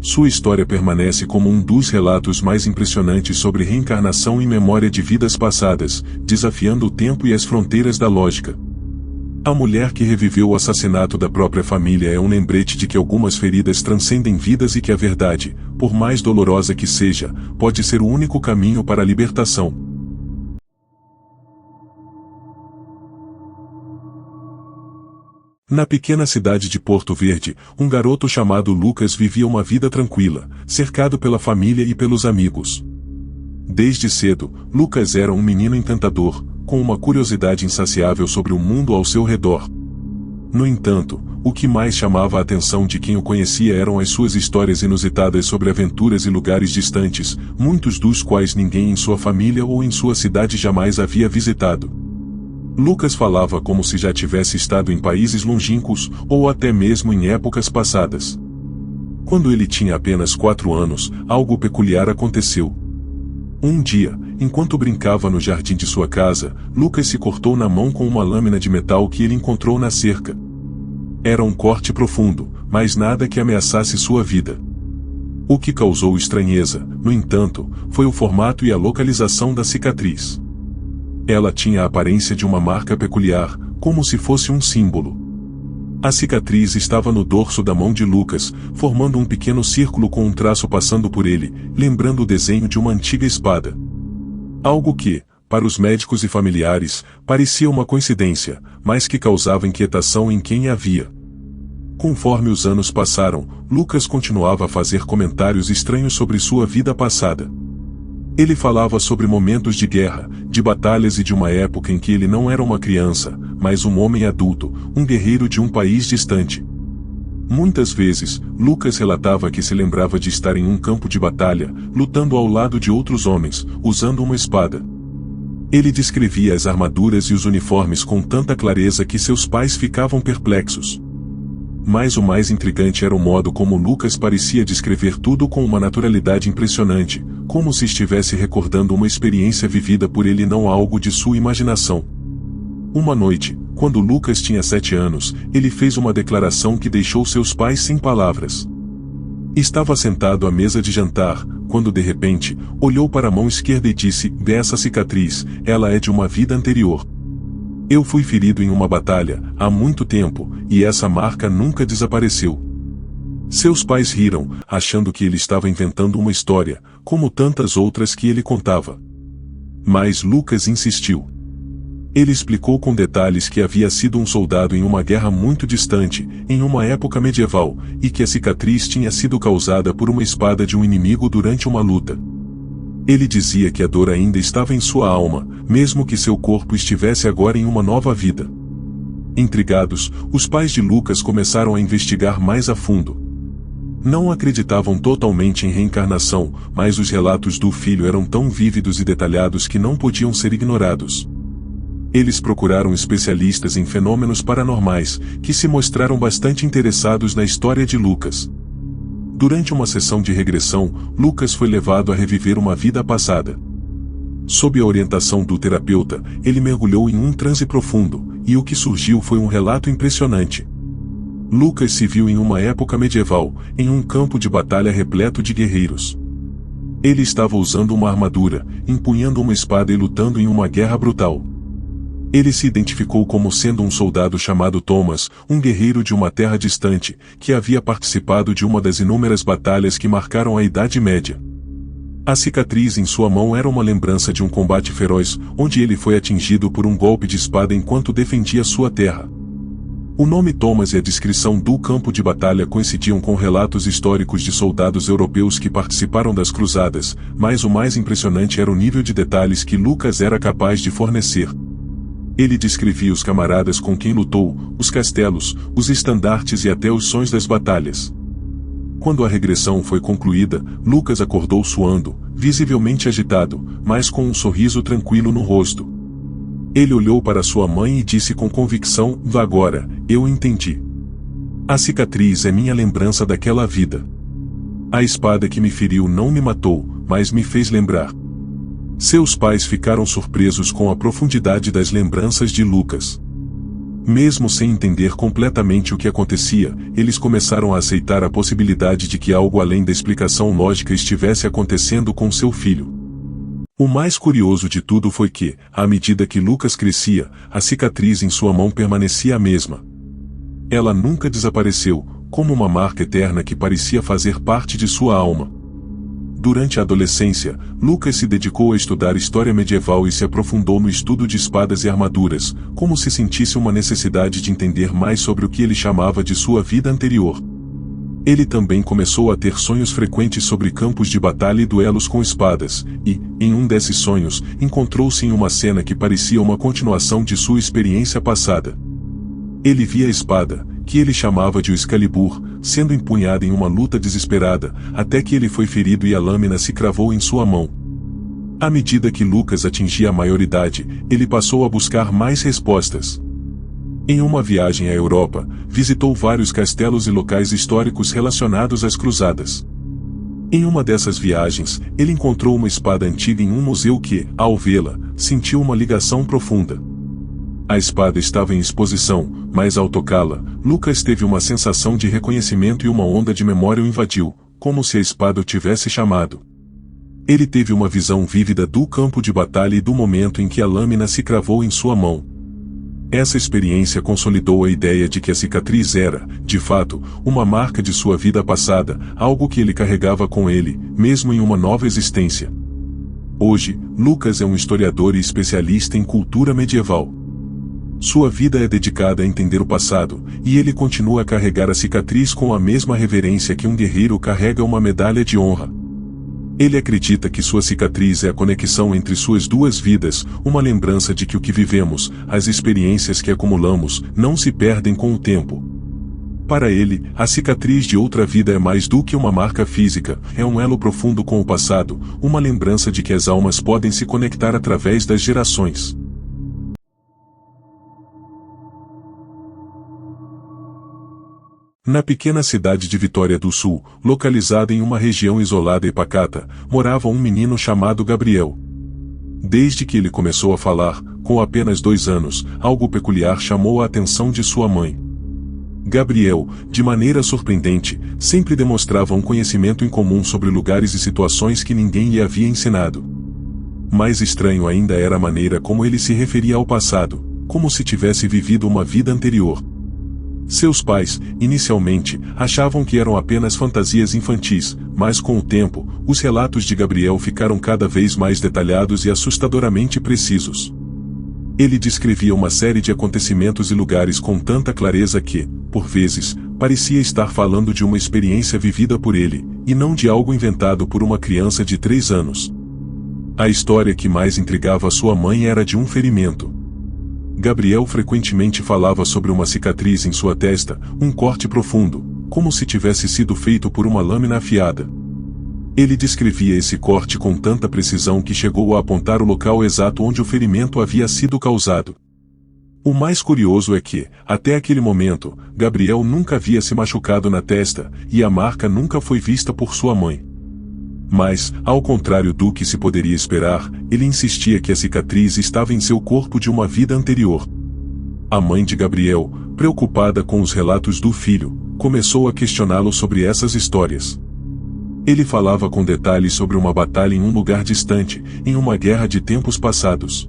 Sua história permanece como um dos relatos mais impressionantes sobre reencarnação e memória de vidas passadas, desafiando o tempo e as fronteiras da lógica. A mulher que reviveu o assassinato da própria família é um lembrete de que algumas feridas transcendem vidas e que a verdade, por mais dolorosa que seja, pode ser o único caminho para a libertação. Na pequena cidade de Porto Verde, um garoto chamado Lucas vivia uma vida tranquila, cercado pela família e pelos amigos. Desde cedo, Lucas era um menino encantador, com uma curiosidade insaciável sobre o mundo ao seu redor. No entanto, o que mais chamava a atenção de quem o conhecia eram as suas histórias inusitadas sobre aventuras e lugares distantes, muitos dos quais ninguém em sua família ou em sua cidade jamais havia visitado. Lucas falava como se já tivesse estado em países longínquos, ou até mesmo em épocas passadas. Quando ele tinha apenas 4 anos, algo peculiar aconteceu. Um dia, enquanto brincava no jardim de sua casa, Lucas se cortou na mão com uma lâmina de metal que ele encontrou na cerca. Era um corte profundo, mas nada que ameaçasse sua vida. O que causou estranheza, no entanto, foi o formato e a localização da cicatriz. Ela tinha a aparência de uma marca peculiar, como se fosse um símbolo. A cicatriz estava no dorso da mão de Lucas, formando um pequeno círculo com um traço passando por ele, lembrando o desenho de uma antiga espada. Algo que, para os médicos e familiares, parecia uma coincidência, mas que causava inquietação em quem a via. Conforme os anos passaram, Lucas continuava a fazer comentários estranhos sobre sua vida passada. Ele falava sobre momentos de guerra, de batalhas e de uma época em que ele não era uma criança, mas um homem adulto, um guerreiro de um país distante. Muitas vezes, Lucas relatava que se lembrava de estar em um campo de batalha, lutando ao lado de outros homens, usando uma espada. Ele descrevia as armaduras e os uniformes com tanta clareza que seus pais ficavam perplexos. Mas o mais intrigante era o modo como Lucas parecia descrever tudo com uma naturalidade impressionante, como se estivesse recordando uma experiência vivida por ele e não algo de sua imaginação. Uma noite, quando Lucas tinha 7 anos, ele fez uma declaração que deixou seus pais sem palavras. Estava sentado à mesa de jantar, quando de repente, olhou para a mão esquerda e disse: "Essa cicatriz, ela é de uma vida anterior. Eu fui ferido em uma batalha, há muito tempo, e essa marca nunca desapareceu." Seus pais riram, achando que ele estava inventando uma história, como tantas outras que ele contava. Mas Lucas insistiu. Ele explicou com detalhes que havia sido um soldado em uma guerra muito distante, em uma época medieval, e que a cicatriz tinha sido causada por uma espada de um inimigo durante uma luta. Ele dizia que a dor ainda estava em sua alma, mesmo que seu corpo estivesse agora em uma nova vida. Intrigados, os pais de Lucas começaram a investigar mais a fundo. Não acreditavam totalmente em reencarnação, mas os relatos do filho eram tão vívidos e detalhados que não podiam ser ignorados. Eles procuraram especialistas em fenômenos paranormais, que se mostraram bastante interessados na história de Lucas. Durante uma sessão de regressão, Lucas foi levado a reviver uma vida passada. Sob a orientação do terapeuta, ele mergulhou em um transe profundo, e o que surgiu foi um relato impressionante. Lucas se viu em uma época medieval, em um campo de batalha repleto de guerreiros. Ele estava usando uma armadura, empunhando uma espada e lutando em uma guerra brutal. Ele se identificou como sendo um soldado chamado Thomas, um guerreiro de uma terra distante, que havia participado de uma das inúmeras batalhas que marcaram a Idade Média. A cicatriz em sua mão era uma lembrança de um combate feroz, onde ele foi atingido por um golpe de espada enquanto defendia sua terra. O nome Thomas e a descrição do campo de batalha coincidiam com relatos históricos de soldados europeus que participaram das cruzadas, mas o mais impressionante era o nível de detalhes que Lucas era capaz de fornecer. Ele descrevia os camaradas com quem lutou, os castelos, os estandartes e até os sons das batalhas. Quando a regressão foi concluída, Lucas acordou suando, visivelmente agitado, mas com um sorriso tranquilo no rosto. Ele olhou para sua mãe e disse com convicção: "Agora, eu entendi. A cicatriz é minha lembrança daquela vida. A espada que me feriu não me matou, mas me fez lembrar." Seus pais ficaram surpresos com a profundidade das lembranças de Lucas. Mesmo sem entender completamente o que acontecia, eles começaram a aceitar a possibilidade de que algo além da explicação lógica estivesse acontecendo com seu filho. O mais curioso de tudo foi que, à medida que Lucas crescia, a cicatriz em sua mão permanecia a mesma. Ela nunca desapareceu, como uma marca eterna que parecia fazer parte de sua alma. Durante a adolescência, Lucas se dedicou a estudar história medieval e se aprofundou no estudo de espadas e armaduras, como se sentisse uma necessidade de entender mais sobre o que ele chamava de sua vida anterior. Ele também começou a ter sonhos frequentes sobre campos de batalha e duelos com espadas, e, em um desses sonhos, encontrou-se em uma cena que parecia uma continuação de sua experiência passada. Ele via a espada, que ele chamava de Excalibur, sendo empunhada em uma luta desesperada, até que ele foi ferido e a lâmina se cravou em sua mão. À medida que Lucas atingia a maioridade, ele passou a buscar mais respostas. Em uma viagem à Europa, visitou vários castelos e locais históricos relacionados às cruzadas. Em uma dessas viagens, ele encontrou uma espada antiga em um museu que, ao vê-la, sentiu uma ligação profunda. A espada estava em exposição, mas ao tocá-la, Lucas teve uma sensação de reconhecimento e uma onda de memória o invadiu, como se a espada o tivesse chamado. Ele teve uma visão vívida do campo de batalha e do momento em que a lâmina se cravou em sua mão. Essa experiência consolidou a ideia de que a cicatriz era, de fato, uma marca de sua vida passada, algo que ele carregava com ele, mesmo em uma nova existência. Hoje, Lucas é um historiador e especialista em cultura medieval. Sua vida é dedicada a entender o passado, e ele continua a carregar a cicatriz com a mesma reverência que um guerreiro carrega uma medalha de honra. Ele acredita que sua cicatriz é a conexão entre suas duas vidas, uma lembrança de que o que vivemos, as experiências que acumulamos, não se perdem com o tempo. Para ele, a cicatriz de outra vida é mais do que uma marca física, é um elo profundo com o passado, uma lembrança de que as almas podem se conectar através das gerações. Na pequena cidade de Vitória do Sul, localizada em uma região isolada e pacata, morava um menino chamado Gabriel. Desde que ele começou a falar, com apenas 2 anos, algo peculiar chamou a atenção de sua mãe. Gabriel, de maneira surpreendente, sempre demonstrava um conhecimento incomum sobre lugares e situações que ninguém lhe havia ensinado. Mais estranho ainda era a maneira como ele se referia ao passado, como se tivesse vivido uma vida anterior. Seus pais, inicialmente, achavam que eram apenas fantasias infantis, mas com o tempo, os relatos de Gabriel ficaram cada vez mais detalhados e assustadoramente precisos. Ele descrevia uma série de acontecimentos e lugares com tanta clareza que, por vezes, parecia estar falando de uma experiência vivida por ele, e não de algo inventado por uma criança de 3 anos. A história que mais intrigava sua mãe era de um ferimento. Gabriel frequentemente falava sobre uma cicatriz em sua testa, um corte profundo, como se tivesse sido feito por uma lâmina afiada. Ele descrevia esse corte com tanta precisão que chegou a apontar o local exato onde o ferimento havia sido causado. O mais curioso é que, até aquele momento, Gabriel nunca havia se machucado na testa, e a marca nunca foi vista por sua mãe. Mas, ao contrário do que se poderia esperar, ele insistia que a cicatriz estava em seu corpo de uma vida anterior. A mãe de Gabriel, preocupada com os relatos do filho, começou a questioná-lo sobre essas histórias. Ele falava com detalhes sobre uma batalha em um lugar distante, em uma guerra de tempos passados.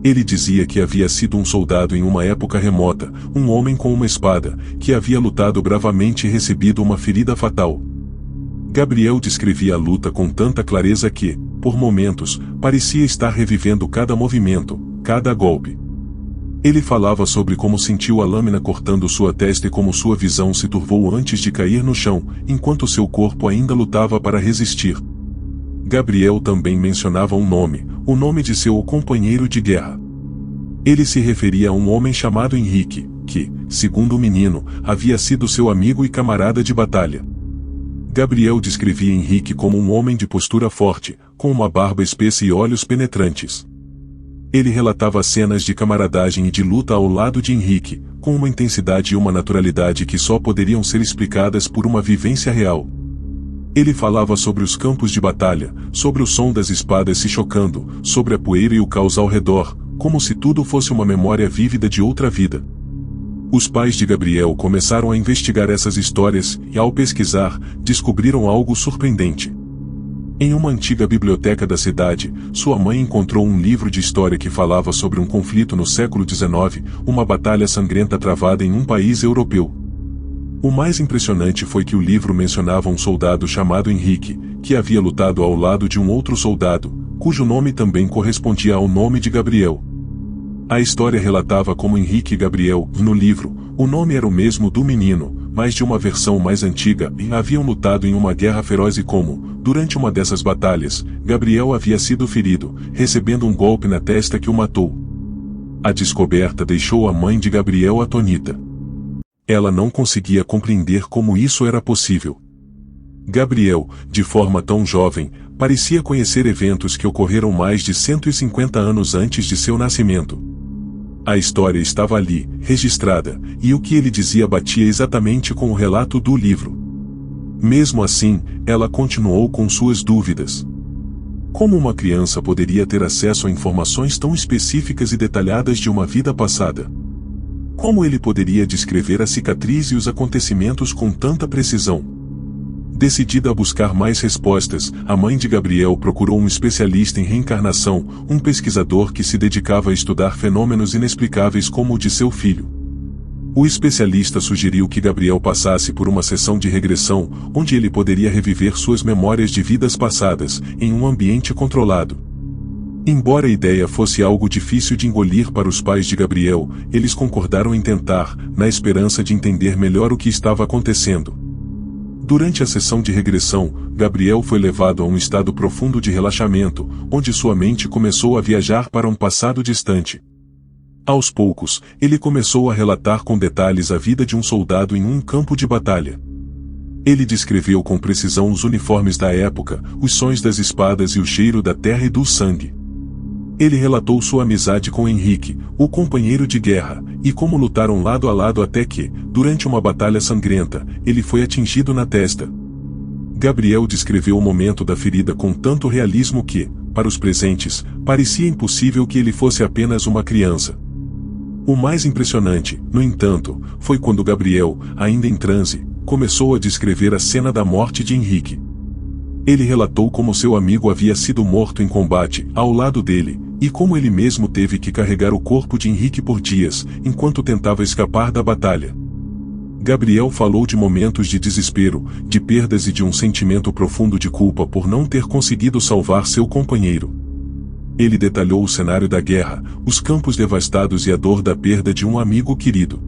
Ele dizia que havia sido um soldado em uma época remota, um homem com uma espada, que havia lutado bravamente e recebido uma ferida fatal. Gabriel descrevia a luta com tanta clareza que, por momentos, parecia estar revivendo cada movimento, cada golpe. Ele falava sobre como sentiu a lâmina cortando sua testa e como sua visão se turvou antes de cair no chão, enquanto seu corpo ainda lutava para resistir. Gabriel também mencionava um nome, o nome de seu companheiro de guerra. Ele se referia a um homem chamado Henrique, que, segundo o menino, havia sido seu amigo e camarada de batalha. Gabriel descrevia Henrique como um homem de postura forte, com uma barba espessa e olhos penetrantes. Ele relatava cenas de camaradagem e de luta ao lado de Henrique, com uma intensidade e uma naturalidade que só poderiam ser explicadas por uma vivência real. Ele falava sobre os campos de batalha, sobre o som das espadas se chocando, sobre a poeira e o caos ao redor, como se tudo fosse uma memória vívida de outra vida. Os pais de Gabriel começaram a investigar essas histórias e, ao pesquisar, descobriram algo surpreendente. Em uma antiga biblioteca da cidade, sua mãe encontrou um livro de história que falava sobre um conflito no século XIX, uma batalha sangrenta travada em um país europeu. O mais impressionante foi que o livro mencionava um soldado chamado Henrique, que havia lutado ao lado de um outro soldado, cujo nome também correspondia ao nome de Gabriel. A história relatava como Henrique e Gabriel, no livro, o nome era o mesmo do menino, mas de uma versão mais antiga, e haviam lutado em uma guerra feroz e como, durante uma dessas batalhas, Gabriel havia sido ferido, recebendo um golpe na testa que o matou. A descoberta deixou a mãe de Gabriel atônita. Ela não conseguia compreender como isso era possível. Gabriel, de forma tão jovem, parecia conhecer eventos que ocorreram mais de 150 anos antes de seu nascimento. A história estava ali, registrada, e o que ele dizia batia exatamente com o relato do livro. Mesmo assim, ela continuou com suas dúvidas. Como uma criança poderia ter acesso a informações tão específicas e detalhadas de uma vida passada? Como ele poderia descrever a cicatriz e os acontecimentos com tanta precisão? Decidida a buscar mais respostas, a mãe de Gabriel procurou um especialista em reencarnação, um pesquisador que se dedicava a estudar fenômenos inexplicáveis como o de seu filho. O especialista sugeriu que Gabriel passasse por uma sessão de regressão, onde ele poderia reviver suas memórias de vidas passadas, em um ambiente controlado. Embora a ideia fosse algo difícil de engolir para os pais de Gabriel, eles concordaram em tentar, na esperança de entender melhor o que estava acontecendo. Durante a sessão de regressão, Gabriel foi levado a um estado profundo de relaxamento, onde sua mente começou a viajar para um passado distante. Aos poucos, ele começou a relatar com detalhes a vida de um soldado em um campo de batalha. Ele descreveu com precisão os uniformes da época, os sons das espadas e o cheiro da terra e do sangue. Ele relatou sua amizade com Henrique, o companheiro de guerra, e como lutaram lado a lado até que, durante uma batalha sangrenta, ele foi atingido na testa. Gabriel descreveu o momento da ferida com tanto realismo que, para os presentes, parecia impossível que ele fosse apenas uma criança. O mais impressionante, no entanto, foi quando Gabriel, ainda em transe, começou a descrever a cena da morte de Henrique. Ele relatou como seu amigo havia sido morto em combate, ao lado dele, e como ele mesmo teve que carregar o corpo de Henrique por dias, enquanto tentava escapar da batalha. Gabriel falou de momentos de desespero, de perdas e de um sentimento profundo de culpa por não ter conseguido salvar seu companheiro. Ele detalhou o cenário da guerra, os campos devastados e a dor da perda de um amigo querido.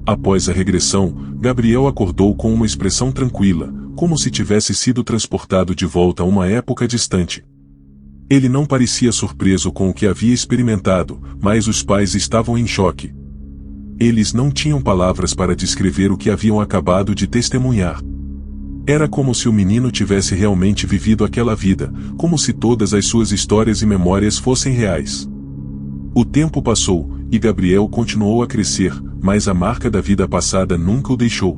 Após a regressão, Gabriel acordou com uma expressão tranquila, como se tivesse sido transportado de volta a uma época distante. Ele não parecia surpreso com o que havia experimentado, mas os pais estavam em choque. Eles não tinham palavras para descrever o que haviam acabado de testemunhar. Era como se o menino tivesse realmente vivido aquela vida, como se todas as suas histórias e memórias fossem reais. O tempo passou, e Gabriel continuou a crescer, mas a marca da vida passada nunca o deixou.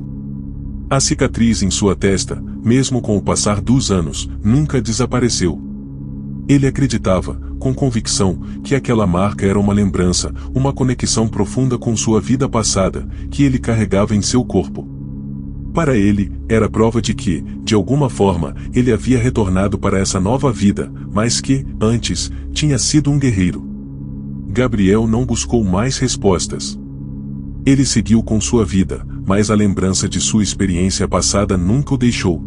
A cicatriz em sua testa, mesmo com o passar dos anos, nunca desapareceu. Ele acreditava, com convicção, que aquela marca era uma lembrança, uma conexão profunda com sua vida passada, que ele carregava em seu corpo. Para ele, era prova de que, de alguma forma, ele havia retornado para essa nova vida, mas que, antes, tinha sido um guerreiro. Gabriel não buscou mais respostas. Ele seguiu com sua vida, mas a lembrança de sua experiência passada nunca o deixou.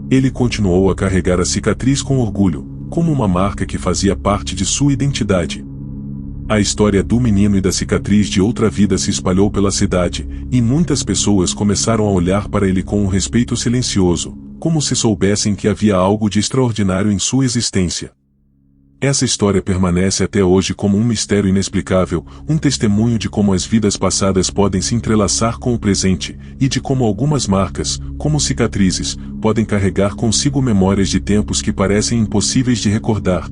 Ele continuou a carregar a cicatriz com orgulho, como uma marca que fazia parte de sua identidade. A história do menino e da cicatriz de outra vida se espalhou pela cidade, e muitas pessoas começaram a olhar para ele com um respeito silencioso, como se soubessem que havia algo de extraordinário em sua existência. Essa história permanece até hoje como um mistério inexplicável, um testemunho de como as vidas passadas podem se entrelaçar com o presente, e de como algumas marcas, como cicatrizes, podem carregar consigo memórias de tempos que parecem impossíveis de recordar.